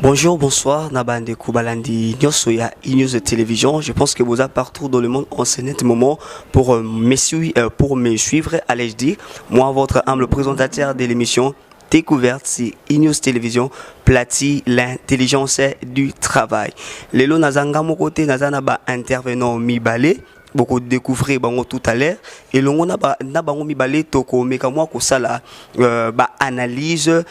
Bonjour, bonsoir, Nabande Koubalandi, Nyosoya, News Télévision. Je pense que vous êtes partout dans le monde en ce moment pour me suivre, allez-je dire. Moi, votre humble présentateur de l'émission Découverte, c'est News Télévision, Plati, l'intelligence du travail. Lelo Nazanga Mokote, Nazana ba intervenant mi balé. Beaucoup de découvrir bango tout à l'heure et l'on a bango mi balé toko mais comme moi que ça la analyse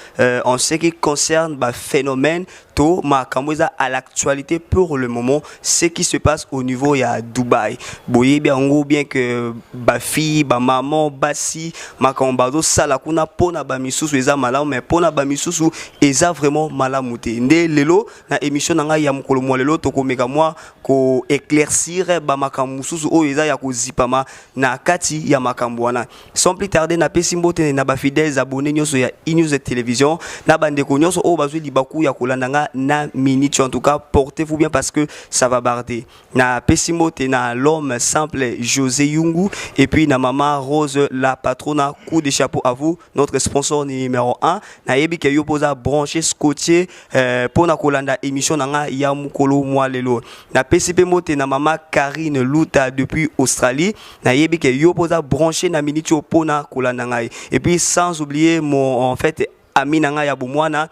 en ce qui concerne phénomène to ma kamoza à l'actualité pour le moment ce qui se passe au niveau ya Dubaï boye bien bien que fille maman basi makambazo sala kuna pona ba misusu eza malamu mais pona ba misusu eza vraiment malamu te nde lelo na émission nanga ya mukolo mo lelo toko meka moi ko éclaircir ba makamususu o eza ya kozipama na kati ya makambo wana sans plus tarder na pesimbote na ba fidèles abonnés nyoso ya News Télévision na bandeko nyoso o bazwi libaku ya kolandanga na minute en tout cas portez-vous bien parce que ça va barder na pesimbote na l'homme simple José Yungu et puis na maman Rose la patronne coup de chapeau à vous notre sponsor numéro 1 na yebi ke yo posa brancher scotché pour na kolanda émission nanga ya mukolo moi lelo na PCP mote na maman Karine Luta depuis Australie na yebi ke yo posa brancher na minute pour na kolanda ngai et puis sans oublier mon en fait Aminanga ya bomwana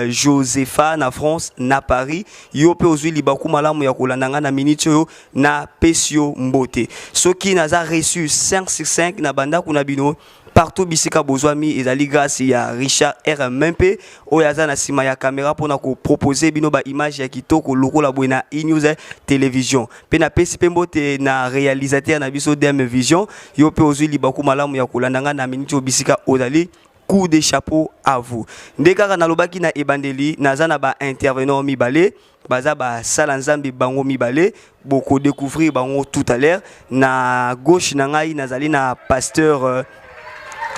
Josepha na France na Paris yo pe ozwi libaku malamu ya kolandanga na minute yo na pesio mbote soki naza reçu 5 sur 5 na banda kuna bino partout bisika bozwami ezali grâce ya Richard RMP oyaza na sima ya caméra pona ko proposer bino ba image ya kitoko lokola boina News Télévision pe na PCP mbote na réalisateur na biso Dem Vision yo pe ozwi libaku malamu ya kolandanga na minute yo bisika ozali coup de chapeau à vous. Ndekaka na lobaki na ebandeli nazana ba intervenant mibale baza ba salanzambi bango mibale boko découvrir bango tout à l'heure na gauche na ngai nazali na pasteur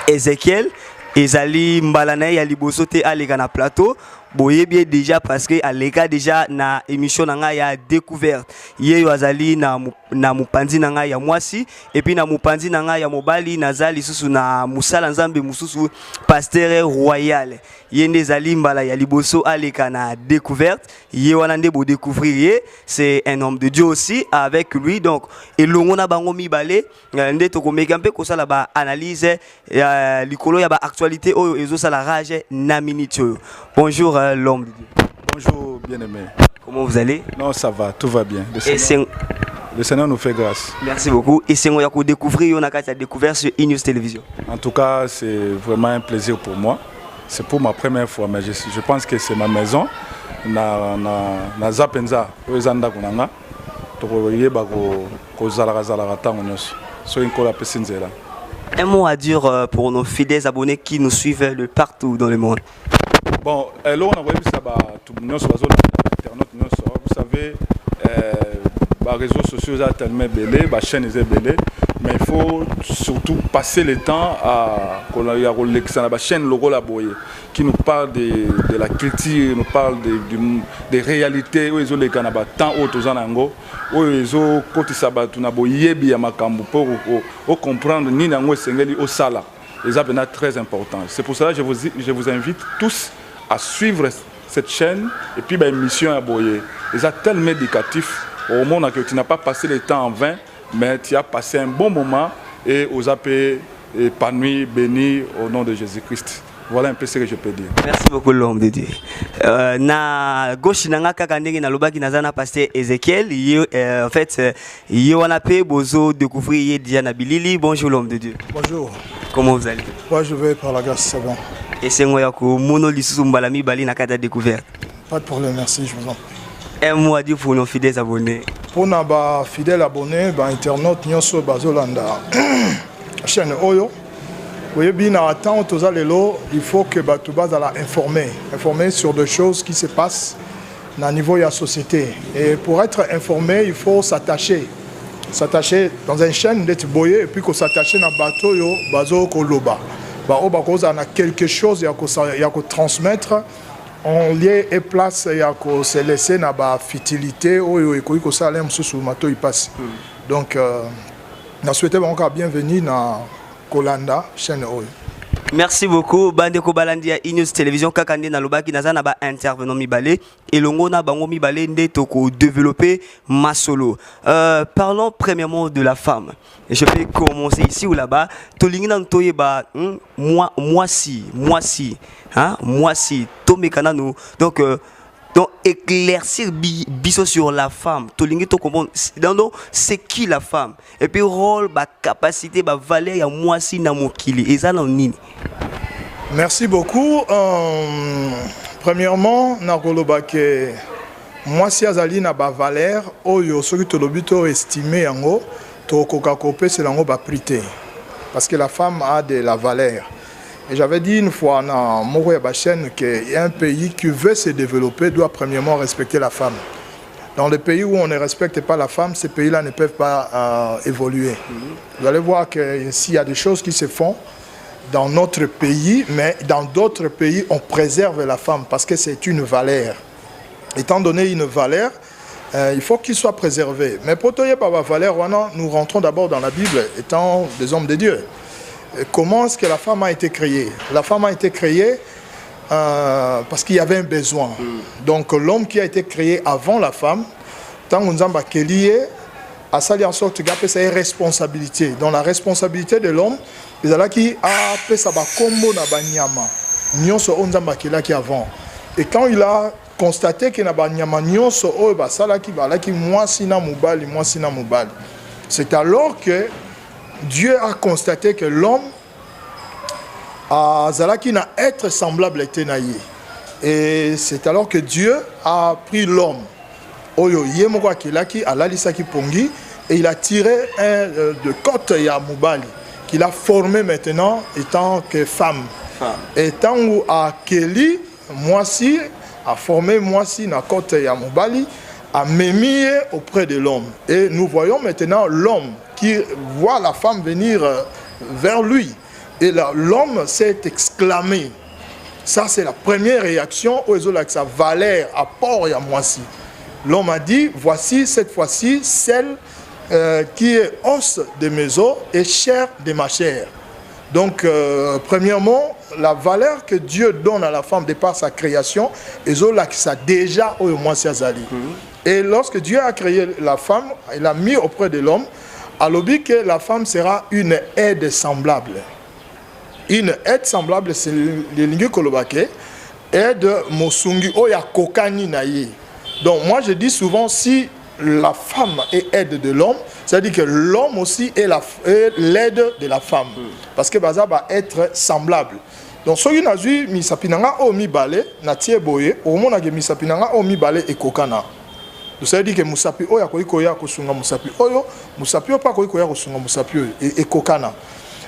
Ezekiel ezali mbalana ya liboso te aleka na plateau boye bien déjà parce que aleka déjà na émission nanga ya découverte yeyo azali na mupanzi nanga ya mwasi et puis na mupanzi nanga ya mobali nazali susu na musala nzambe mususu pasteur royal yende zali mbala ya liboso aleka na découverte ye wana nde bo découvrir c'est un homme de Dieu aussi avec lui donc elongo na bango mibale nde tokomeka mpe kosala ba analyse likolo ya ba actualité oyo ezosala rage na minute oyo. Bonjour l'homme de Dieu. Bonjour bien-aimé. Comment vous allez? Non, ça va, tout va bien. Le Seigneur nous fait grâce. Merci beaucoup. Et c'est moi qui découvrir, on a découvert sur News Télévision. En tout cas, c'est vraiment un plaisir pour moi. C'est pour ma première fois, mais je pense que c'est ma maison. Na zapenza, oezanda kunanga. Un mot à dire pour nos fidèles abonnés qui nous suivent de partout dans le monde. Bon, là on a vu ça, vous savez, les réseaux sociaux sont tellement belés, les chaînes sont belées, mais il faut surtout passer le temps à la chaîne Logo Laboye qui nous parle de la culture, nous parle des réalités, où ils ont les Canaba, tant autres en Ango, où ils ont côté sabat, tu n'as pas yebi à Makambu pour comprendre ni Nango Sengeli au Sala. Les appels très importants. C'est pour cela que je vous invite tous à suivre cette chaîne et puis une mission à Boyer. Ils sont tellement éducatifs au monde que tu n'as pas passé le temps en vain, mais tu as passé un bon moment et aux appels épanouis, bénis au nom de Jésus-Christ. Voilà un peu ce que je peux dire. Merci beaucoup l'homme de Dieu. Na gauche nanga kaka ndenge na lobaki nazana pasteur Ezekiel, en fait yo wana pe bozo découvrir déjà na bilili. Bonjour l'homme de Dieu. Bonjour. Comment vous allez? Moi je vais par la grâce, c'est bon. Et c'est moi ko mono lisusu mbalami bali na kata découverte. Pas de problème, merci, je vous en prie. Un mot à dire pour nos fidèles abonnés. Pour nos fidèles abonnés, internautes nyoso bazolanda chaîne Oyo. Oui, bien attend il faut que tu vas informer sur des choses qui se passent au niveau de la société. Et pour être informé, il faut s'attacher dans une chaîne d'être boyé et puis qu'on s'attache dans bateau yo bazo koloba. Bah on a quelque chose à transmettre en lien et place à se laisser dans la futilité ou que ça allait sous mato il passe. Donc, nous souhaitons encore bienvenue dans Kolanda chaîne Oyo. Merci beaucoup. Bandeko Balandi à Inews Télévision Kakande na lobaki nazana ba intervenant mibale et longo na bango mibale nde toko développer masolo. Parlons premièrement de la femme. Et je vais commencer ici ou là-bas. Tolingi na ntoye ba moi si tomekana nous. Donc éclaircir biso sur la femme. Tolingi to comprendre c'est qui la femme et puis rôle ba capacité ba valeur ya moi si na mokili ezala nini. Merci beaucoup. Premièrement, nakoloba ke moi si azali na ba valeur oyo soki tolobito estimé yango to koka kopé c'est lango ba prité parce que la femme a de la valeur. Et j'avais dit une fois dans Moro Yabachen qu'un pays qui veut se développer doit premièrement respecter la femme. Dans les pays où on ne respecte pas la femme, ces pays-là ne peuvent pas évoluer. Vous allez voir qu'il y a des choses qui se font dans notre pays, mais dans d'autres pays, on préserve la femme parce que c'est une valeur. Étant donné une valeur, il faut qu'il soit préservé. Mais pour toyer par la valeur, nous rentrons d'abord dans la Bible, étant des hommes de Dieu. Comment est-ce que la femme a été créée? La femme a été créée parce qu'il y avait un besoin. Donc l'homme qui a été créé avant la femme, tant qu'on a lié, a sali en sorte que c'est une responsabilité. Donc la responsabilité de l'homme, c'est là qui a fait ça combo na banyama. Nyonso onzamba qui avant. Et quand il a constaté que na banyama nyonso o ba sala ki moi sina mubali. C'est alors que Dieu a constaté que l'homme a zalaki na être semblable à Tenaïe. Et c'est alors que Dieu a pris l'homme. Oyo yemoko kilaki alalisaki pongi et il a tiré de côte ya mubali qu'il a formé maintenant étant que femme. Et tant où a Keli moisi a formé moisi na côte ya mubali a mémis auprès de l'homme. Et nous voyons maintenant l'homme qui voit la femme venir vers lui. Et l'homme s'est exclamé. Ça, c'est la première réaction aux autres avec sa valeur, apport et à moi-ci. L'homme a dit, voici cette fois-ci celle qui est os de mes os et chair de ma chair. Donc, premièrement, la valeur que Dieu donne à la femme de par sa création, et ça déjà au moins Azali. Et lorsque Dieu a créé la femme, il a mis auprès de l'homme, à l'objet que la femme sera une aide semblable. Une aide semblable, c'est le lingue kolobake, aide mosungi oya kokani naye. Donc moi je dis souvent, si la femme est aide de l'homme, c'est-à-dire que l'homme aussi est l'aide de la femme. Parce que ça va être semblable. Donc si on a vu misapinanga o mi balé, na tie boye, au moins on a misapinanga o mi balé et kokana. Ça veut dire que musapi oya koya kosunga musapi oyo, musapi opa koya kosunga musapi et kokana.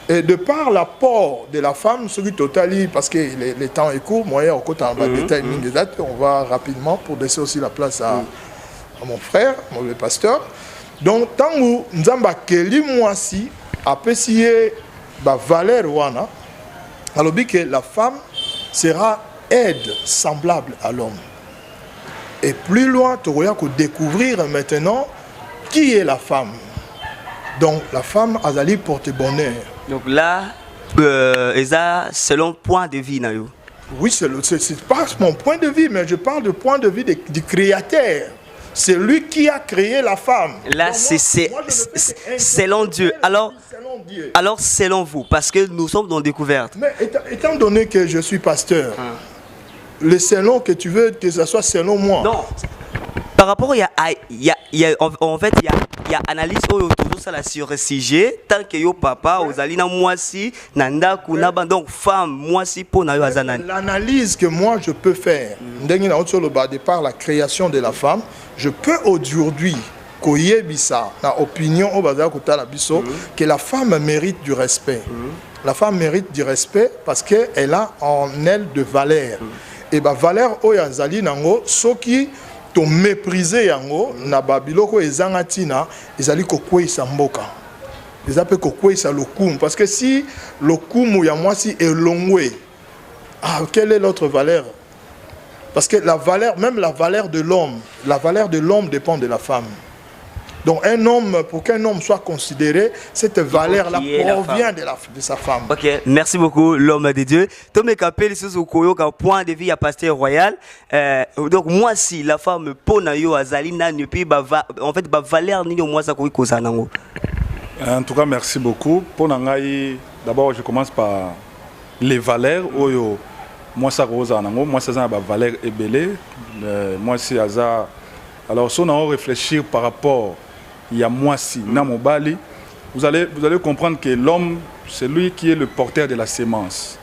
Et de par l'apport de la femme, ce qui totali, parce que le temps est court, moi on compte en détail des dates, on va rapidement pour laisser aussi la place à mon frère, le pasteur. Donc tant où Nzamba Keli Mwasi a apprécié la valeur wana, alors que la femme sera aide semblable à l'homme. Et plus loin, tu vas découvrir maintenant qui est la femme. Donc la femme a allé porter bonheur. Donc là, selon point de vue, Nayo. Oui, c'est pas mon point de vue, mais je parle du point de vue du créateur. C'est lui qui a créé la femme. Là, c'est selon Dieu. Alors, selon vous, parce que nous sommes dans découverte. Mais étant donné que je suis pasteur, le selon que tu veux que ce soit selon moi. Non. Par rapport, en fait, il y a analyse sur le sujet. Tant que yo papa, aux alina moi si, nanda kunaba donc femme moi si pour na yo azanani. L'analyse que moi je peux faire, de par la création de la femme, je peux aujourd'hui koyebisa na opinion au bazar kotala biso que la femme mérite du respect. La femme mérite du respect parce qu'elle a en elle de valeur. Et ba valeur oyazali nango soki to mépriser yango na babiloko ezangatina ezali kokwesa mboka. Les appelle kokwesa lokumu parce que si lokumu ya mwasi est longwe, quelle est l'autre valeur? Parce que la valeur, même la valeur de l'homme dépend de la femme. Donc un homme, pour qu'un homme soit considéré, cette valeur-là provient de sa femme. Ok, merci beaucoup l'homme de Dieu. Tous mes capels sont au Koyo, point de vie à Pasteur Royal. Donc moi si la femme pona yo azalina ne peut en fait valeur ni moi ça koiko ça nango. En tout cas, merci beaucoup. Pour Nangaï, d'abord je commence par les valeurs. Oyo, moi ça rose nango, moi ça a valeur ébélé. Moi si aza. Alors si on a réfléchir par rapport il y a moi si Namobali, vous allez comprendre que l'homme, c'est lui qui est le porteur de la sémence.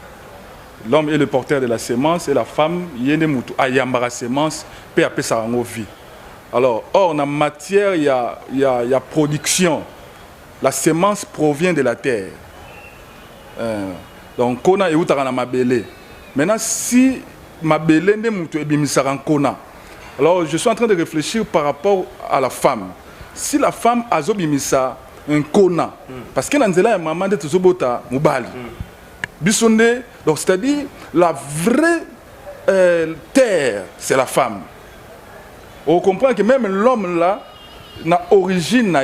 L'homme est le porteur de la sémence et la femme, il y a une sémence, peut appeler ça en vie. Alors, or, en matière, il y a production. La sémence provient de la terre. Donc, Kona et Outarana Mabele. Maintenant, si Mabele n'est pas bimisara Kona, alors je suis en train de réfléchir par rapport à la femme. Si la femme a zobimisa un Kona, parce que Nanzela est maman de Tuzobota Mubali. Bissonde, donc c'est-à-dire la vraie terre, c'est la femme. On comprend que même l'homme là, na origine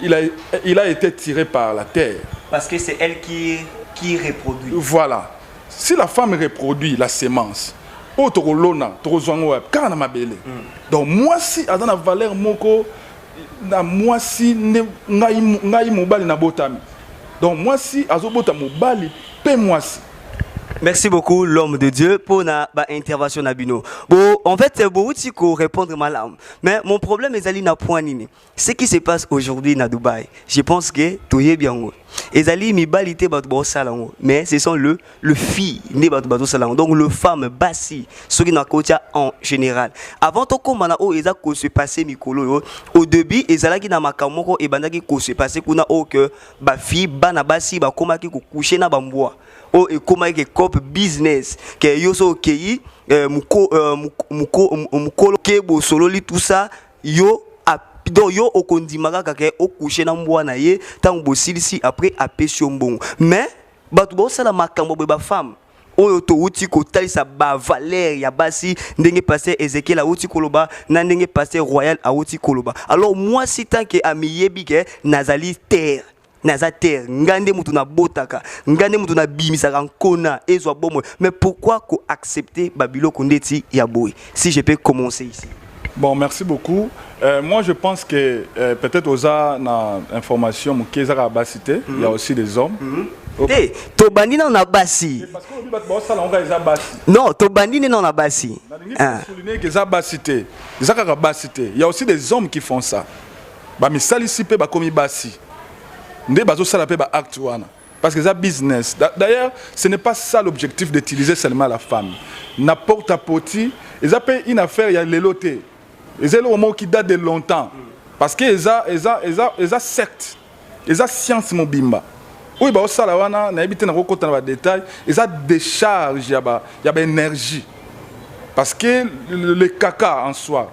il a été tiré par la terre. Parce que c'est elle qui reproduit. Voilà. Si la femme reproduit la sémence, donc moi si dans la valeur moko na moi si ngai mobali na botami. Donc moi si azobota mobali pe moi si. Merci beaucoup l'homme de Dieu pour la intervention Nabino. Bon, en fait, beaucoup de répondre mal. Mais mon problème est d'aller na point nini. Ce qui se passe aujourd'hui na Dubaï, je pense que tout est bien. Et ali mi balité batbo salango, mais ce sont le fille né batbo salango. Donc le femme bassi, ce qui na kotia en général. Avant to komana o eza ko se passer mikolo au début ezala ki na makamoko e bandaki ko se passer kuna o que ba fille bana bassi ba komaki ko coucher na bamboa. O et comment que cop business que yo so kei mukolo kebo solo li tout ça yo donc yo okondimaka kake okoucher na mbwa na ye tant bosilisi après apesio mbongo mais batu bo sala makambo ba femme oyo to uti ko talisa ba valeur ya basi ndenge passer Ezekiel a uti koloba na ndenge passer Royal a uti koloba. Alors moi si tant que amiyebi ke nazali terre naza terre ngande mutu na botaka ngande mutu na bimisaka nkona ezwa bomo, mais pourquoi ko accepter babilo kondeti ya boy? Si je peux commencer ici. Bon, merci beaucoup. Moi, je pense que peut-être aux informations il y a aussi des hommes. Hey, Tobani non na basi. Non, Tobani non na basi. Il y a aussi des hommes qui font ça. Parce que c'est un business. D'ailleurs, ce n'est pas ça l'objectif d'utiliser seulement la femme. N'importe qui, ils appellent une affaire, il y a les lotés. C'est le mot qui date de longtemps. Parce que ils ont secte, ils ont science mobimba. Oui, bah ça là, on a évité de raconter dans les détails. Ils ont décharge, il y a énergie. Parce que le caca en soi,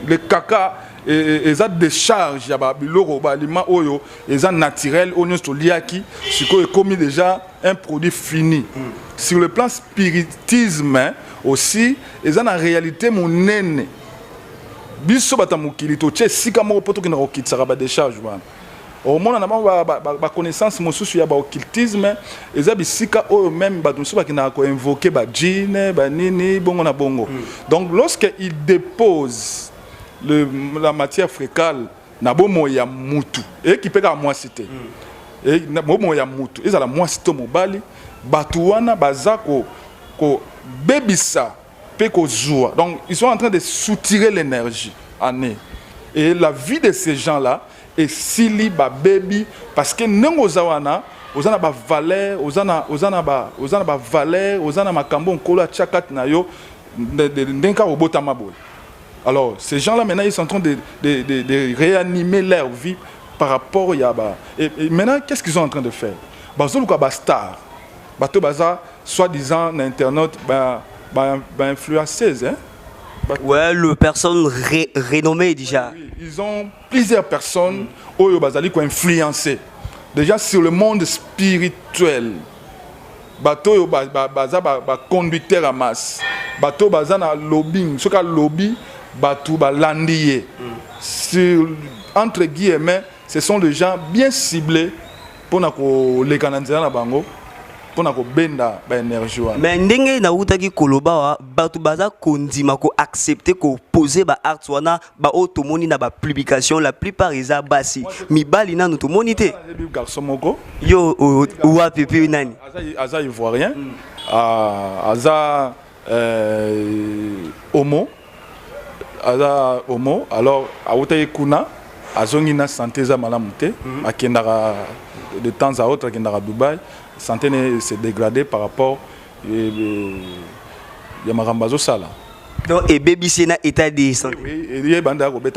le caca, ils ont décharge, il y a biloko, aliment oyo, ils ont naturel, oignon soliaki, ce qui est commis déjà un produit fini. Sur le plan spiritisme aussi, ils ont en réalité mon nene. Biso batamukili to che sika moko poto ki na okitsaka ba décharge wana. Au monde na ba connaissance mosusu ya ba occultisme, eza bisika oyo même ba mususu ba kina ko invoquer ba djinn, ba nini bongo na bongo. Donc lorsque il dépose la matière fécale na bomo ya mutu et qui peut ka moi citer. Et na bomo ya mutu, ezala moi citer mobali, batu wana bazako ko bebisa. Donc, ils sont en train de soutirer l'énergie. Et la vie de ces gens-là est sili ba baby parce que nous zawana, ozana ba valeur, ozana valeur, ozana makambo nkolo chakat na yo ndenka robota maboy. Alors, ces gens-là maintenant ils sont en train de réanimer leur vie par rapport à ba. Et maintenant, qu'est-ce qu'ils sont en train de faire? Bazoluka ba star. Bato baza soi-disant l'internaute influenceuse, hein? Ouais, le personne renommée déjà. Oui, ils ont plusieurs personnes qui ont influencé. Déjà sur le monde spirituel. Bato conducteur à masse. Bato bazana lobbying. Ce qu'a lobby Batou Balandiye. Entre guillemets, ce sont des gens bien ciblés pour les Canadiens na bango. Pour benda ba énergie. Mais ndenge na utaki koloba batu baza kondima ko accepter ko poser ba art wana ba automoni na ba publication la plupart isa basi mibali na to monité garçon moko yo wa pepe nani aza ivoirien aza homo alors autaki kuna azongi na santé za malamu te akendaka de temps à autre akendaka Dubaï. Santé s'est dégradée par rapport à Marambazo Sala. Donc, et baby, c'est un état de santé. Oui,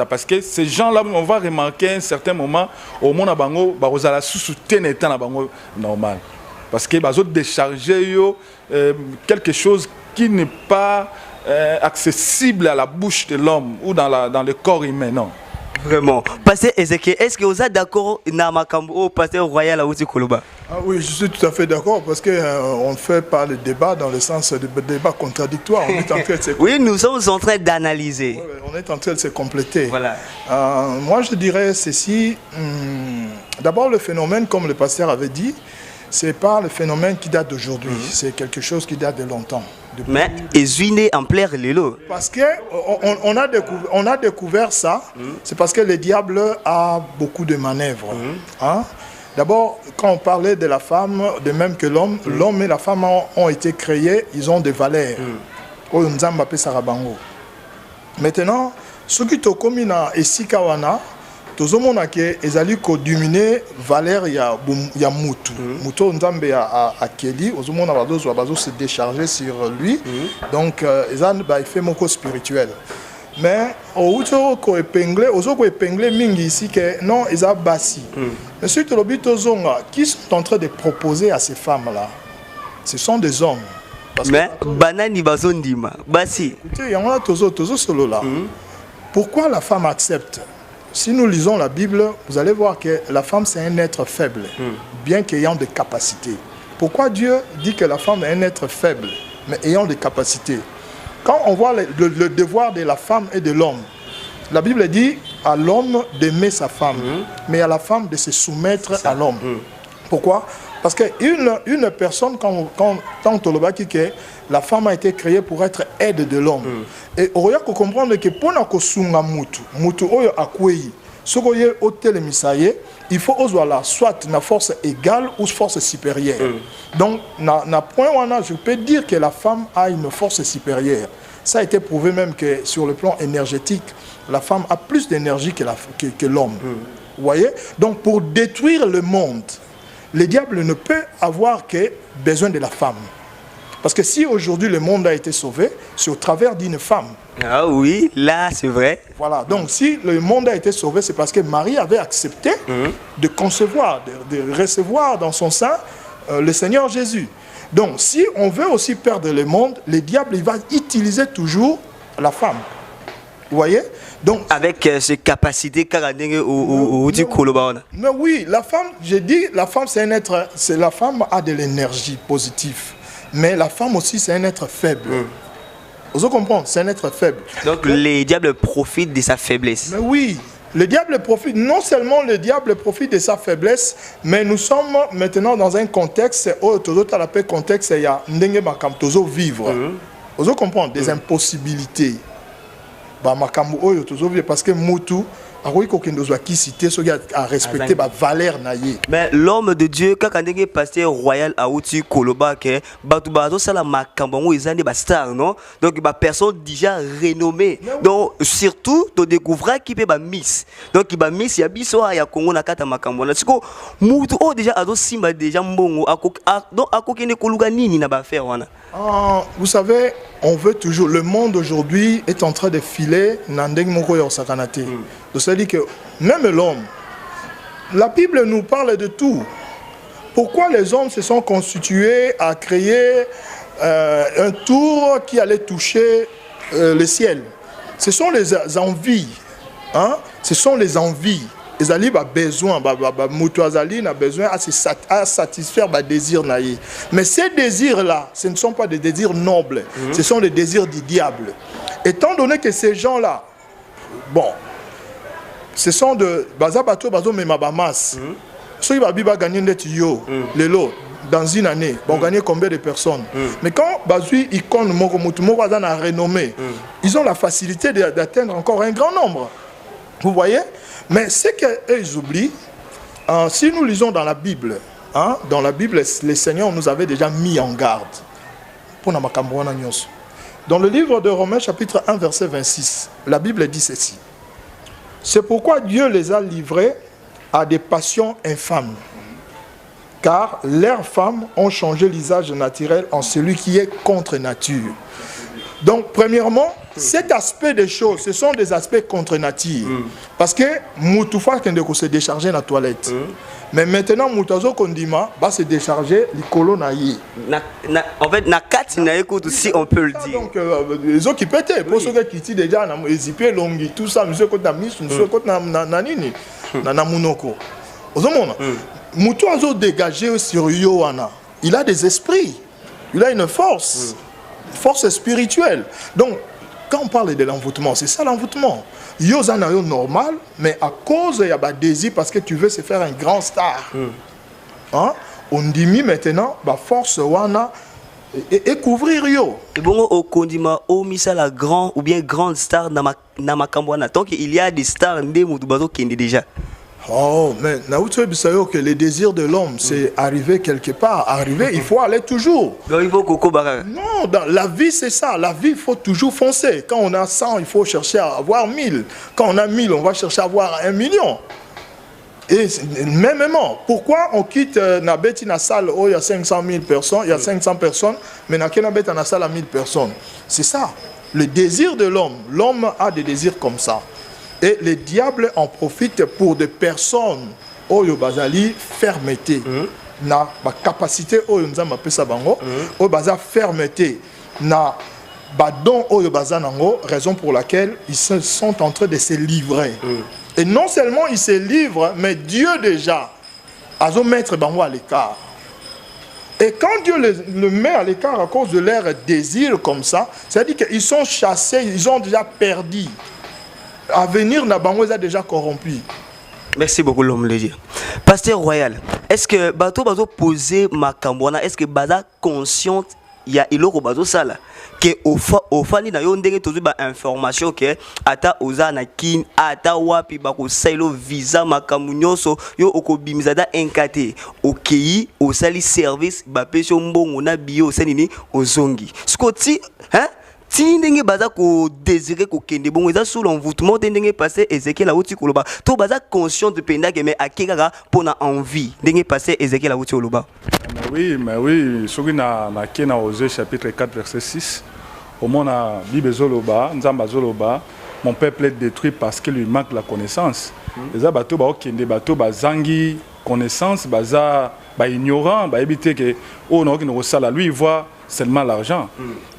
parce que ces gens-là, on va remarquer à un certain moment, au monde, ils ont sous-soutenu l'état normal. Parce qu'ils ont déchargé quelque chose qui n'est pas accessible à la bouche de l'homme ou dans le corps humain, non. Vraiment. Pasteur Ezekiel, est-ce que vous êtes d'accord au pasteur royal à Outi Koloba? Oui, je suis tout à fait d'accord parce qu'on ne fait pas le débat dans le sens de débat contradictoire. On est en train de se... Oui, nous sommes en train d'analyser. On est en train de se compléter. Voilà. Moi, je dirais ceci. D'abord, le phénomène, comme le pasteur avait dit, ce n'est pas le phénomène qui date d'aujourd'hui. C'est quelque chose qui date de longtemps. Mais Ezuine en plaire l'élo. Parce qu'on a découvert ça, c'est parce que le diable a beaucoup de manœuvres. Hein? D'abord, quand on parlait de la femme, de même que l'homme, l'homme et la femme ont été créés, ils ont des valeurs. Maintenant, ce qui est commis dans Esikawana, tous les gens qui ont dominé valeur ya mutu mutu nzambe à Kelly aux gens se décharger sur lui donc ils ont un effet moko spirituel mais aux gens qui épinglé mingi ici que non ils ont bassi mais surtout le but aux qui sont en train de proposer à ces femmes là ce sont des hommes parce mais banani bazondima bassi écoutez il y en a tous solo là pourquoi la femme accepte? Si nous lisons la Bible, vous allez voir que la femme c'est un être faible, bien qu'ayant des capacités. Pourquoi Dieu dit que la femme est un être faible, mais ayant des capacités? Quand on voit le devoir de la femme et de l'homme, la Bible dit à l'homme d'aimer sa femme, mais à la femme de se soumettre à l'homme. Pourquoi? Parce qu'une personne, quand on le dit que la femme a été créée pour être aide de l'homme. Et on doit comprendre que pour nous sunga mutu oyo akwei, ce qu'on y au télémisaye, il faut soit une force égale ou force supérieure. Donc, na point je peux dire que la femme a une force supérieure. Ça a été prouvé même que sur le plan énergétique, la femme a plus d'énergie que l'homme. Vous voyez? Donc, pour détruire le monde, le diable ne peut avoir que besoin de la femme. Parce que si aujourd'hui le monde a été sauvé, c'est au travers d'une femme. Ah oui, là c'est vrai. Voilà, donc si le monde a été sauvé, c'est parce que Marie avait accepté de concevoir, de recevoir dans son sein le Seigneur Jésus. Donc si on veut aussi perdre le monde, le diable il va utiliser toujours la femme. Vous voyez? Donc, avec ses capacités mais oui, la femme, j'ai dit, la femme c'est un être, la femme a de l'énergie positive, mais la femme aussi c'est un être faible. Vous comprenez? C'est un être faible. Donc les diables profitent de sa faiblesse. Mais oui, le diable profite, non seulement le diable profite de sa faiblesse, mais nous sommes maintenant dans un contexte où contexte il y a vivre. Vous comprenez? Des impossibilités. Parce que Moutou a respecté la valeur. Mais l'homme de Dieu, quand on est pasteur royal à Outi Koloba, star, non? Donc, il y a personne déjà renommée. Donc, surtout, tu découvres qu'il y a Miss. Donc, il y a Miss, il y a Bisso, il y a Congo, Nakata Makambona. C'est que Moutou, déjà, ado simba déjà mbongo. Donc, à quoi nini n'a pas faire, vous savez, on veut toujours. Le monde aujourd'hui est en train de filer Nandeng Moko Yorsakanate. Donc, c'est-à-dire que même l'homme, la Bible nous parle de tout. Pourquoi les hommes se sont constitués à créer un tour qui allait toucher le ciel? Ce sont les envies. Hein? Ce sont les envies. Les alibs ont besoin, Moutouazali a besoin à satisfaire les désirs naïfs. Mais ces désirs-là, ce ne sont pas des désirs nobles, ce sont des désirs du diable. Étant donné que ces gens-là, bon, ce sont de baza bato bazo mema ba masse. Ceux qui va gagner net yo les lots dans une année, vont gagner combien de personnes? Mais quand bazui icône moko mutu moko baza na renommée, ils ont la facilité d'atteindre encore un grand nombre. Vous voyez? Mais ce qu'ils oublient, si nous lisons dans la Bible, dans la Bible, le Seigneur nous avait déjà mis en garde. Pour dans le livre de Romains chapitre 1 verset 26, la Bible dit ceci. C'est pourquoi Dieu les a livrés à des passions infâmes, car leurs femmes ont changé l'usage naturel en celui qui est contre nature. Donc, premièrement, cet aspect des choses, ce sont des aspects contre nature. Parce que Moutoufa qui se décharger dans la toilette. Mais maintenant, Moutazo Kondima va se décharger les colonnes. En fait, na quatre écoute si on peut le dire. Donc, les autres qui pétaient, pour ceux qui étaient déjà dans les épées longues, tout ça, monsieur Côte Namis, monsieur Côte Nanini, Nanamunoko. Moutazo dégagé sur Yohana. Il a des esprits, il a une force. Force spirituelle. Donc, quand on parle de l'envoûtement, c'est ça l'envoûtement. Yozanayo normal, mais à cause il y a un désir parce que tu veux se faire un grand star. On dit maintenant, bah force wana et couvrir yo. Et bon, au Kondima, au misa la grand ou bien grande star na makambwana. Tant qu'il y a des stars ndé mutubazo kende déjà. Oh, mais que les désirs de l'homme, c'est arriver quelque part. Arriver, il faut aller toujours. Non, dans la vie, c'est ça. La vie, il faut toujours foncer. Quand on a 100, il faut chercher à avoir 1000. Quand on a 1000, on va chercher à avoir 1 million. Et mêmement, pourquoi on quitte Nabeti na salle où il y a 500 000 personnes, il y a 500 personnes, mais na Kenabet na salle à 1000 personnes. C'est ça. Le désir de l'homme. L'homme a des désirs comme ça. Et les diables en profitent pour des personnes oyo bazali fermeté na ba capacité oyo nzamba pesa bango oyo baza fermeté na badon oyo bazanango, raison pour laquelle ils sont en train de se livrer. Et non seulement ils se livrent, mais Dieu déjà a mettre bango à l'écart. Et quand Dieu le met à l'écart à cause de leur désir comme ça, c'est-à-dire qu'ils sont chassés, ils ont déjà perdu. À venir, Nabango est déjà corrompu. Merci beaucoup, l'homme de Dieu. Pasteur Royal, est-ce que Bato posé Makambwana, est-ce que Baza consciente, il y a iloko Bato Sala, que au fani na yo ndenge tozu ba information que ata oza na kin ata wapi bako sailo visa makamunyoso yo okobimizada enkate okei osali service ba pesho mbongo na bio senini ozongi. Skoti, hein? Si ndenge baza ko désirer ko kende bon eza sous l'envoûtement ndenge passé Ézéchiel a outi koloba to baza conscient de penda que mais akekaka pona envie ndenge passé Ézéchiel a outi koloba. Mais oui, soki na kena Osée chapitre 4 verset 6 au monde na Bible zoloba nzamba zoloba mon peuple est détruit parce qu'il lui manque la connaissance. Les bateaux ba okende bateau bazangi connaissance baza ba ignorant ba éviter que oh non qui ne resala lui il voit seulement l'argent.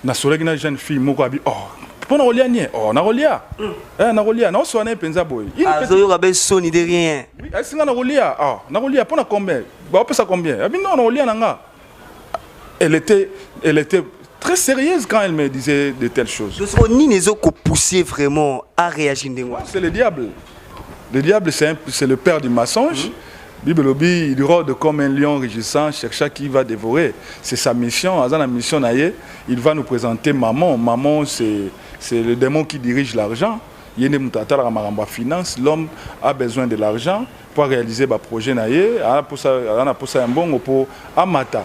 Na soleil na jeune fille moko abi oh pour na rolia nie oh na rolia na rolia na so na penza boy azo rabe soni de rien oui est-ce na rolia oh na rolia pour na combien ba pesa combien abi non na rolia nanga elle était très sérieuse quand elle me disait de telles choses. Donc ni les autres pousser vraiment à réagir de moi. C'est le diable. Le diable c'est le père du mensonge. Bible obi il rôde comme un lion rugissant, cherchant qui va dévorer. C'est sa mission. Dans la mission naïe, il va nous présenter Maman. Maman, c'est le démon qui dirige l'argent. Il y a une finance. L'homme a besoin de l'argent pour réaliser un projet naïe. On a pour ça un bon pour amata.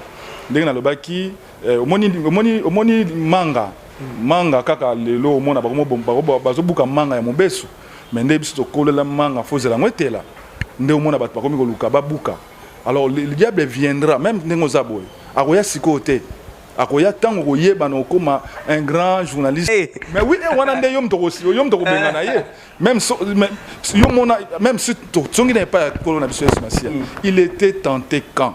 Dès que le qui omoni manga kaka lelo omona bazobuka manga ya mobesu. Mais nde biso kolela manga fozela ngwetela. Alors le diable viendra, même Nengozaboy, Aroya Sikote, Aroya Tango Yebano comme un grand journaliste. Mais oui, on a des yom to yom to même si Tongi n'est pas il était tenté quand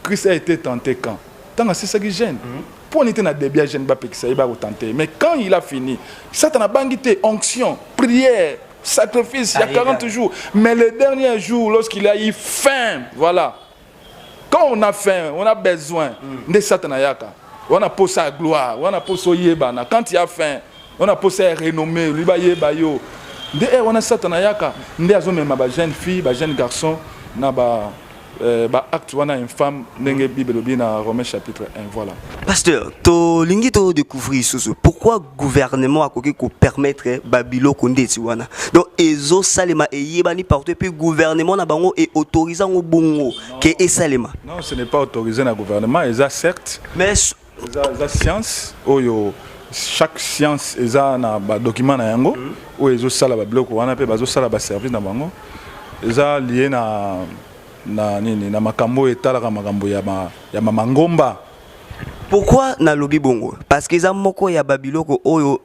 Christ a été tenté quand tant c'est ça qui gêne. Pour n'être na débia gêne pas ça il va tenter. Mais quand il a fini, Satan a bangité onction, prière. Sacrifice, il y a 40 jours. Mais le dernier jour, lorsqu'il a eu faim, voilà. Quand on a faim, on a besoin de Satanayaka. On a posé sa gloire, on a posé Yébana. Quand il y a faim, on a posé sa renommée, nde on a satana yaka nde azomema ba jeune fille ba jeune garçon na ba acte wana infâme ndenge Bible bi na Romains chapitre 1 voilà. Pasteur, to lingi to découvrir ce pourquoi gouvernement a koki ko permettre babilo konde tiwana. Donc ezo salema e yebani partout et puis gouvernement na bango et autorisant au bongo que e salema. Non, ce n'est pas autorisé na gouvernement, eza certes mais eza science oyo chaque science eza na ba document na yango o ezo sala ba bloc wana pe bazo sala ba service na bango eza lié na nini na makambo etalaka makambo ya mangomba. Pourquoi na lobby bongo? Parce que eza moko ya babiloko oyo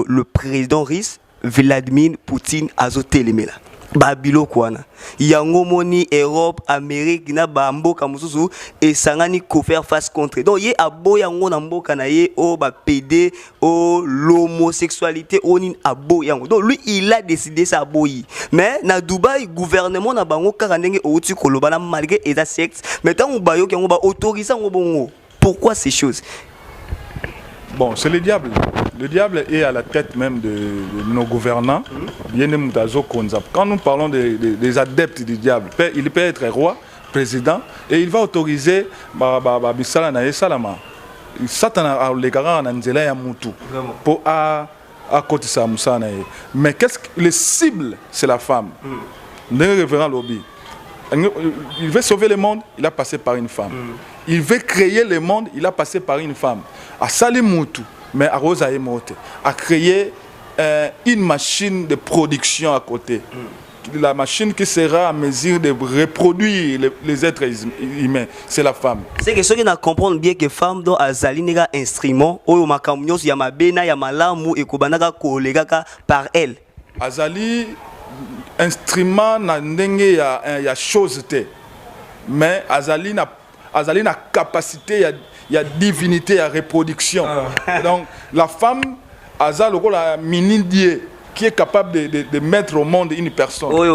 le président russe Vladimir Poutine azotelemela babiloko wana yango moni Europe Amérique na bamboka mususu esangani ko faire face contre donc ye abo yango na mboka na ye o ba PD o l'homosexualité onin abo yango donc lui il a décidé ça boyi mais na Dubaï gouvernement na bango kaka ndenge outi koloba na malgré eza sexe mais tant bayo yango ba autoriser ngo bongo. Pourquoi ces choses? Bon, c'est le diable. Le diable est à la tête même de nos gouvernants. Quand nous parlons des adeptes du diable, il peut être roi, président, et il va autoriser mais qu'est-ce que le cible, c'est la femme. Le révérend Lobby. Il veut sauver le monde, il a passé par une femme. Il veut créer le monde, il a passé par une femme. À Salimoutou, mais à Rosa Emote, a créé une machine de production à côté. La machine qui sera à mesure de reproduire les êtres humains, c'est la femme. C'est que ceux qui comprennent bien que femme dont Azali n'est pas instrument, ou makamnyos yamabena yamalamu et kobanaka kolega par elle. Azali instrument na ndenge ya chose te, mais Azali na capacité ya divinité à reproduction. Donc la femme Azali la mini-dieu qui est capable de mettre au monde une personne. Tout, il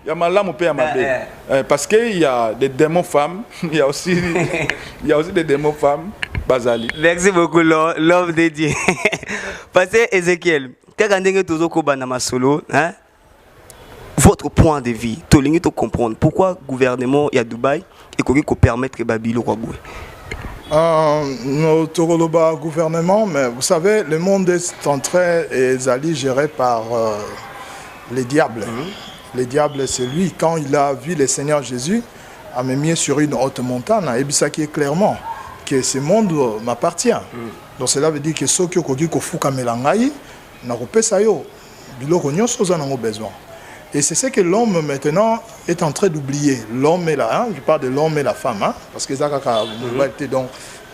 y a malamu pe mabe. Parce qu'il y a des démons femmes, il y a aussi des démons femmes Bazali. Merci beaucoup l'homme de Dieu. Pasteur Ezekiel, votre point de vue, tu as comprendre pourquoi le gouvernement à Dubaï et qu'on permettre Babilo Kwaboué. Notre gouvernement, mais vous savez, le monde est en train d'être géré par les diables. Les diables, c'est lui, quand il a vu le Seigneur Jésus, a mis sur une haute montagne, et ça qui est clairement que ce monde m'appartient. Donc cela veut dire que ceux qui ont fait Melangaï, n'a pas ça yo, biloko nyonso za nango besoin. Et c'est ce que l'homme maintenant est en train d'oublier. L'homme et la, je parle de l'homme et la femme, hein, parce que ça donc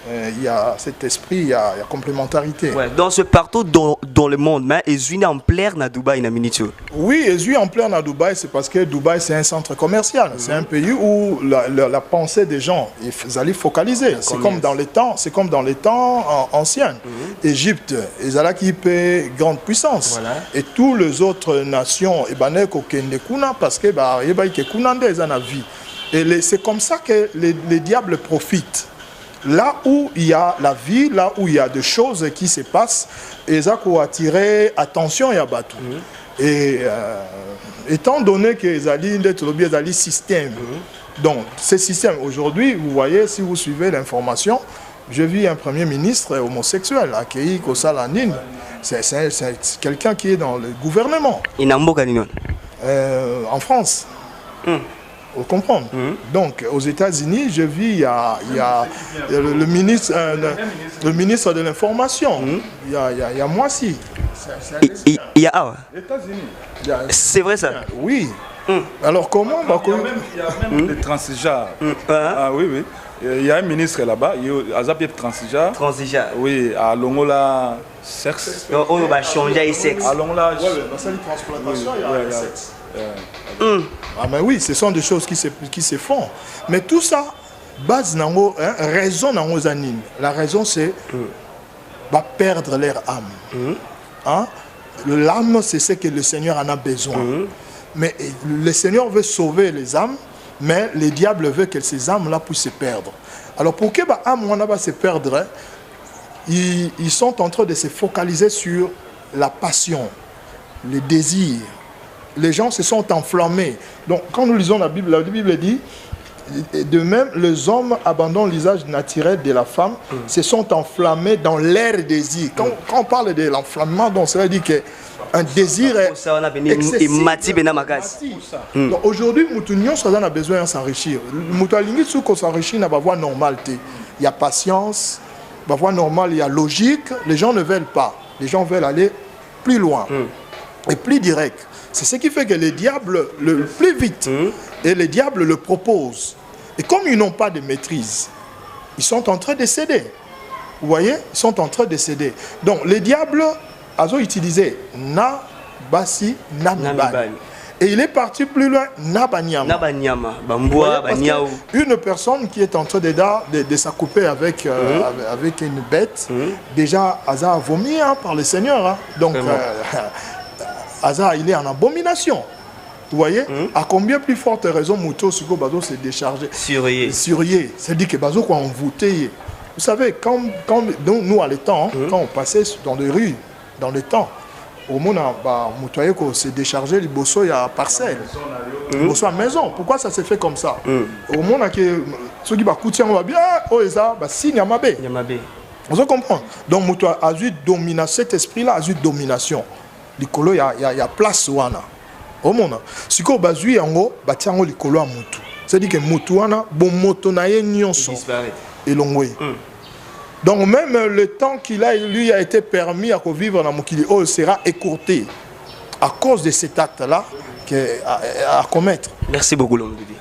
il y a cet esprit, il y a complémentarité. Ouais, dans ce partout dans le monde, mais ils sont en plein à Dubaï, na miniature. Oui, ils sont en plein à Dubaï, c'est parce que Dubaï c'est un centre commercial, c'est un pays où la pensée des gens, ils allaient focaliser. C'est comme dans les temps, anciens. Égypte, ils allaient qui paient grande puissance. Voilà. Et toutes les autres nations, ils bané kokende kuna parce que bah ils baillent que kunande ils en a vie. Et c'est comme ça que les diables profitent. Là où il y a la vie, là où il y a des choses qui se passent, et ça pour attirer attention et abattu. Et étant donné que les alliés système, donc ce système aujourd'hui, vous voyez, si vous suivez l'information, je vis un premier ministre homosexuel accueilli Kosalanine. C'est quelqu'un qui est dans le gouvernement. En France. Vous comprenez? Donc, aux États-Unis, je vis, il y a le ministre de l'Information. Il y a moi aussi. Il y a États-Unis. C'est vrai ça? Oui. Alors, comment? Il y a même des transigeants. Ah oui, oui. Il y a un ministre là-bas, il y a Azapie transigeant. Transigeant. Oui, à Longola, sexe. On va changer le sexe. À Longola, transplantation, il y a sexe. Ah mais oui, ce sont des choses qui se font. Mais tout ça, base nango, raison nango zanine. La raison c'est va perdre leur âme. Hein? L'âme c'est ce que le Seigneur en a besoin. Mais le Seigneur veut sauver les âmes, mais le diable veut que ces âmes-là puissent se perdre. Alors pour que les âmes va se perdre, ils sont en train de se focaliser sur la passion, le désir. Les gens se sont enflammés. Donc, quand nous lisons la Bible dit, de même, les hommes abandonnent l'usage naturel de la femme, se sont enflammés dans leur désir. Quand on parle de l'enflammement, donc ça veut dire qu'un désir est excessif. Donc, aujourd'hui, nous avons besoin de s'enrichir. Nous avons s'enrichir dans la voie normale. Il y a patience, la voie normale, il y a logique. Les gens ne veulent pas. Les gens veulent aller plus loin et plus direct. C'est ce qui fait que les diables, le plus vite, et les diables le proposent. Et comme ils n'ont pas de maîtrise, ils sont en train de céder. Vous voyez, ils sont en train de céder. Donc, les diables, ils ont utilisé na, basi, namibani. Et il est parti plus loin, nabanyama. Nabanyama, bamboa, banyao. Une personne qui est en train de s'accouper avec une bête, déjà, Aza a vomi par le Seigneur. Hein. Donc, Aza, il est en abomination. Vous voyez, à combien plus forte raison Mouto Sugo Bazo s'est déchargé. Surveillé. C'est-à-dire que Bazo quoi envoûté. Vous savez, quand nous à l'étang, quand on passait dans les rues, dans le temps, au monde, Moutoyeko s'est déchargé, le bosso il y a parcelle. Le bosso à maison. Pourquoi ça s'est fait comme ça? Au monde, ceux qui va coûter, on va bien, oh, et ça, si, Nyamabé. Vous comprenez? Donc, Mouto a eu domination, cet esprit-là a eu domination. Likolo, il y a place wana. Au monde. Si vous avez un peu, vous avez likolo à Moutou. C'est-à-dire que Moutou wana, bon moto na ye nyonso. Et l'ongwe. Donc même le temps qu'il a, lui a été permis à vivre dans Mokili, sera écourté à cause de cet acte-là à commettre. Merci beaucoup, l'homme de Dieu.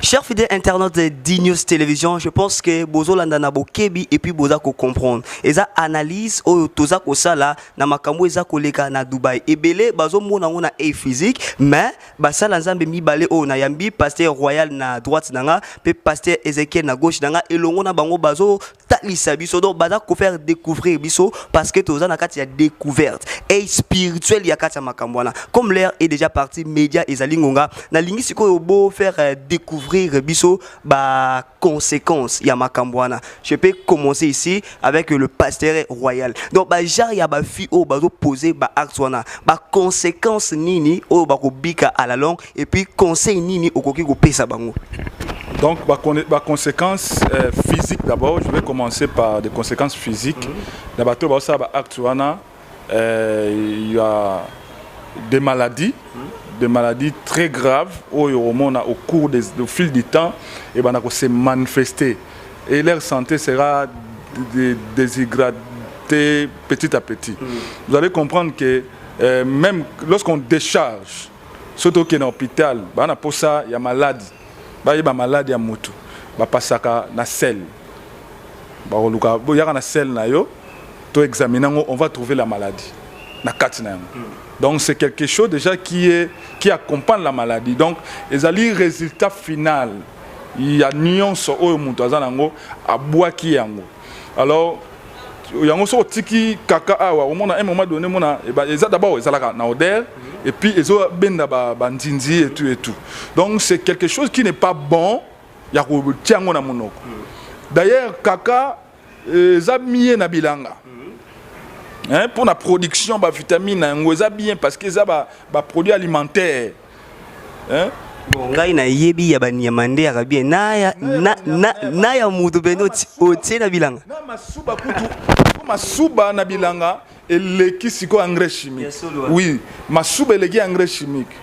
Chers fidèles internautes de D-News Télévision, je pense que Bozo Landana Bokebi et puis Boza ko comprendre. Et ça analyse au toza ko sala na makambo eza koleka na Dubaï. Et belé bazo mona ngona e physique, mais basa lanzambe mi balé o na yambi pasteur royal na droite nanga, pe pasteur Ezekiel na gauche nanga et longo na bango bazo talisa biso donc baza ko faire découvrir biso parce que toza na kati ya découverte et spirituel ya kati ya makambo wana. Comme l'air est déjà parti média ezali ngonga na lingi siko bo faire découvrir biso ba conséquences ya makambwana. Je peux commencer ici avec le pasteur royal. Donc ba jar ya ba fi o bazo poser ba acte wana ba conséquences nini o ba ko bika à la longue et puis conseil nini okoki ko pesa bango. Donc ba conséquences physiques d'abord, je vais commencer par des conséquences physiques. D'abord ba ça ba acte wana il y a des maladies très graves au cours au fil du temps et ben se manifester et leur santé sera dégradée petit à petit. Vous allez comprendre que même lorsqu'on décharge surtout qu'il est en hôpital ben pour ça il y a maladie maladie à moto ba pasaka na sel ba luka bo ya na sel na yo to examiner on va trouver la maladie na katina. Donc c'est quelque chose déjà qui accompagne la maladie. Donc les alliés résultat final, il y a nuance au moutazanango à bois qui yango. Alors il y a un tiki kaka awa au moment à un moment donné mona et ben d'abord ils allaient na odeur et puis ils ont benda bandinzi et tout. Donc c'est quelque chose qui n'est pas bon, il y a ko tiango na monoko. D'ailleurs kaka zamie na bilanga. Hein, pour la production de vitamines, c'est bien parce que c'est un produit alimentaire. Hein? Bon, na yebi ya banyamande ya bien na ya mutu benoti otie na bilanga. Na masuba kutu masuba na bilanga eleki siko engrais chimique. Oui, masuba eleki engrais chimique.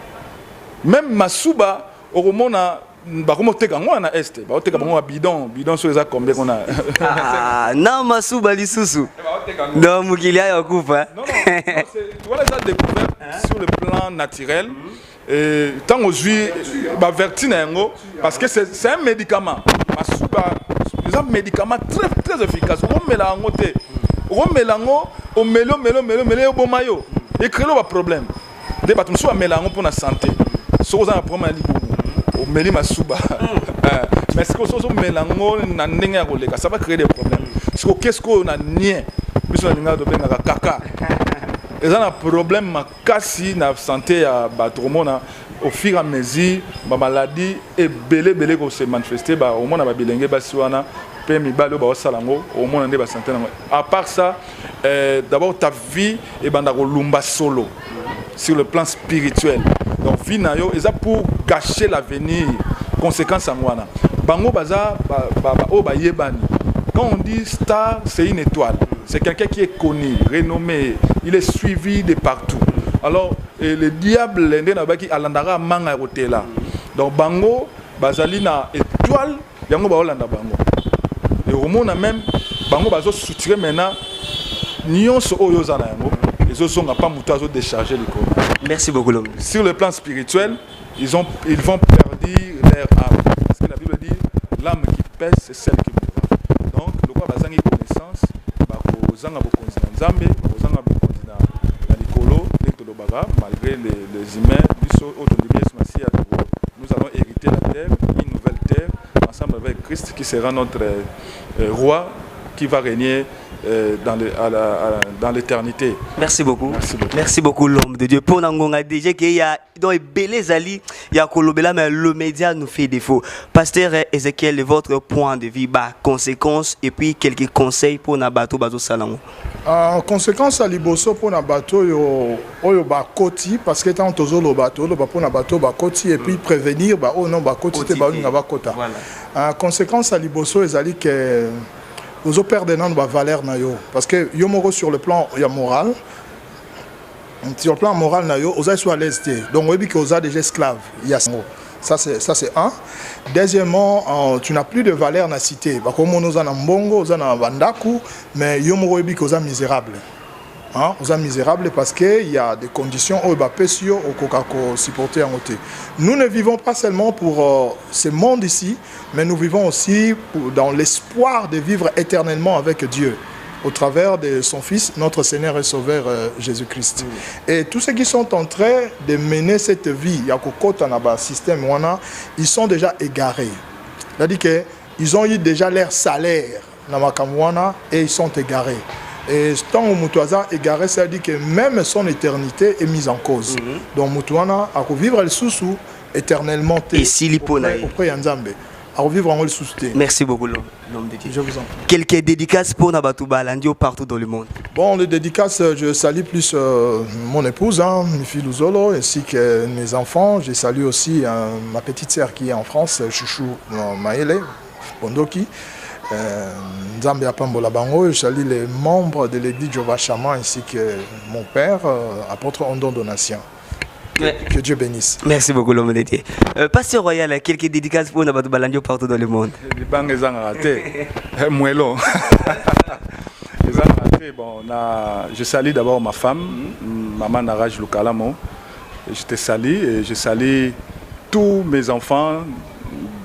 Même masuba oromona bakomo teka ngwa na este ba teka bango bidon so eza combien qu'on a na masuba lisusu donc mukili ya kufa non tu vois les découvert sur le plan naturel et tant aujourd'hui ba vertine yango parce que c'est un médicament masuba c'est un médicament très efficace on melango te on melango o melo bomayo et créer le problème des batum so melango pour la santé so za problème au meli masuba mais ce que so melango na ndenge ya koleka ça va créer des problèmes parce que qu'est-ce qu'on a nié biso na ngado benga kaka et ça un problème makasi na santé ya batromona au fur et à mesure ba maladie et belé ko se manifester ba au mona ba bilenge ba siwana pe mibalo ba osalango au mona nde ba santé na à part ça d'abord ta vie et bandako lumba solo sur le plan spirituel. Donc vie na yo eza pour gâcher l'avenir. Conséquence en wana. Bango baza ba yebani. Quand on dit star, c'est une étoile. C'est quelqu'un qui est connu, renommé, il est suivi de partout. Alors le diable l'ende na baki alandara manga rotela. Donc bango bazali na étoile, yango ba olanda bango. Et au monde même bango bazo soutirer maintenant nyonso oyo za na yango. Les autres n'ont pas mouton à décharger le corps. Merci beaucoup l'homme. Sur le plan spirituel, ils vont perdre leur âme. Parce que la Bible dit l'âme qui pèse, c'est celle qui mourra. Donc, le roi a une connaissance, malgré les humains, nous allons hériter la terre, une nouvelle terre, ensemble avec Christ qui sera notre roi qui va régner dans l'éternité. Merci beaucoup. Merci beaucoup l'homme de Dieu. Pour Nangonga déjà qu'il y a dans les belles alliés, il y a Kolobela mais le média nous fait défaut. Pasteur Ezekiel, votre point de vue, conséquences et puis quelques conseils pour Nabato Bazo Salamo. Conséquence à Liboso pour Nabato yo ba koti parce que tant tozo lo bateau pour Nabato ba koti et puis prévenir oh non ba koti te ba nga ba kota. Conséquence à Liboso ezali que vous perdez dans la valeur parce que yo sur le plan moral, sur le plan moral vous êtes à l'aise donc vous avez que vous êtes déjà esclave. Ça c'est un. Deuxièmement, tu n'as plus de valeur dans la cité. Comme nous en Mbongo, nous en Bandaku, mais yo vous êtes misérable. Vous êtes misérable parce qu'il y a des conditions où supporter en côté. Nous ne vivons pas seulement pour ce monde ici, mais nous vivons aussi dans l'espoir de vivre éternellement avec Dieu au travers de son Fils, notre Seigneur et Sauveur Jésus-Christ. Et tous ceux qui sont en train de mener cette vie, ils sont déjà égarés. C'est-à-dire qu'ils ont eu déjà leur salaire et ils sont égarés. Et tant que Moutouaza est égaré, ça dit que même son éternité est mise en cause. Donc Moutouana a vivre le sous éternellement et si auprès d'Anzambe. À vivre en sous. Merci beaucoup l'homme de Dieu. Je vous en prie. Quelques dédicaces pour Nabatouba Landio partout dans le monde. Bon, les dédicaces, je salue plus mon épouse, Mifi Luzolo, ainsi que mes enfants. Je salue aussi ma petite sœur qui est en France, Chouchou Maele Bondoki. Nzambe Apambola Bango, je salue les membres de l'église Jova Chama ainsi que mon père, apôtre Ondon Donatien. Que Dieu bénisse. Merci beaucoup l'homme de Dieu. Pasteur Royal, quelques dédicaces pour Nabatou Balandio partout dans le monde. Les banques sont ratées. Bon, je salue d'abord ma femme, Maman Naraj Lukalamo. Je te salue et je salue tous mes enfants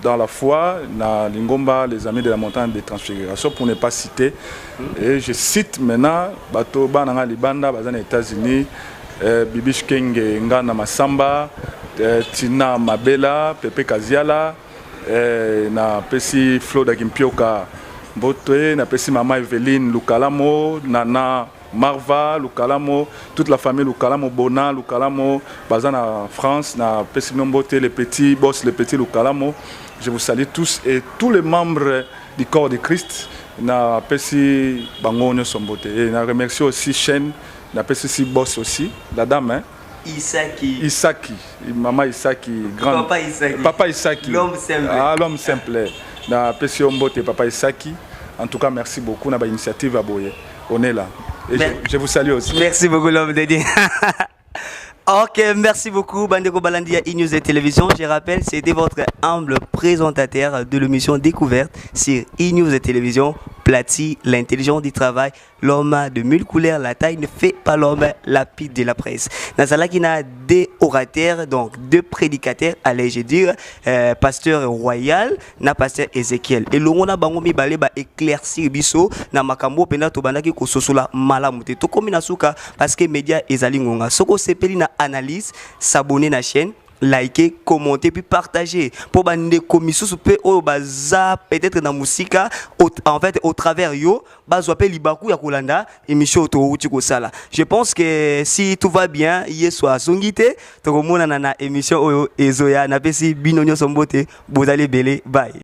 dans la foi, na Lingomba, les amis de la montagne des transfigurations, pour ne pas citer. Et je cite maintenant, Bato Bananga Libanda, Bazan États-Unis, Bibish Kenge Ngana Masamba, Tina Mabela, Pepe Kaziala, na Pesi Flo Dagimpioka Bote, na Pesi Mama Eveline Lukalamo, Nana Marva Lukalamo, toute la famille Lukalamo, Bona Lukalamo, Bazan en France, na Pesi Nombote, les petits boss, les petits Lukalamo. Je vous salue tous et tous les membres du corps de Christ. Na Pesi Bangonyo Sombote. Et na remercie aussi Chen, na Pesi Boss aussi, la dame. Isaki, maman Isaki, grande. Papa Isaki. L'homme simple. Ah, l'homme simple. Na Pesi Ombote, Papa Isaki. En tout cas, merci beaucoup. On a une initiative à Boye. On est là. Et je vous salue aussi. Merci beaucoup, l'homme de Dieu. Ok, merci beaucoup, Bandeko Balandia e-News et Télévision. Je rappelle, c'était votre humble présentateur de l'émission Découverte sur e-News et Télévision. Plati, l'intelligence du travail, l'homme de mille couleurs, la taille ne fait pas l'homme lapide de la presse. Dans ce qui a deux orateurs, donc deux prédicateurs, allez-je dire, pasteur Royal, na pasteur Ezekiel. Et l'on a bangomi balé ba éclaircir biso na makambo pena to banaki ko sosola malamute. To komi na suka parce que média ezali ngonga. Soko sepeli na analyse, s'abonner na chaîne. Liker, commenter, puis partager. Pour bande commission soupe au baza peut-être dans musique en fait au travers yo bazopé libaku ya kolanda émission to uti ko sala. Je pense que si tout va bien, hier soir songité to komona na émission oyo ezoya na pesi binonyo sombote bozali belé bye.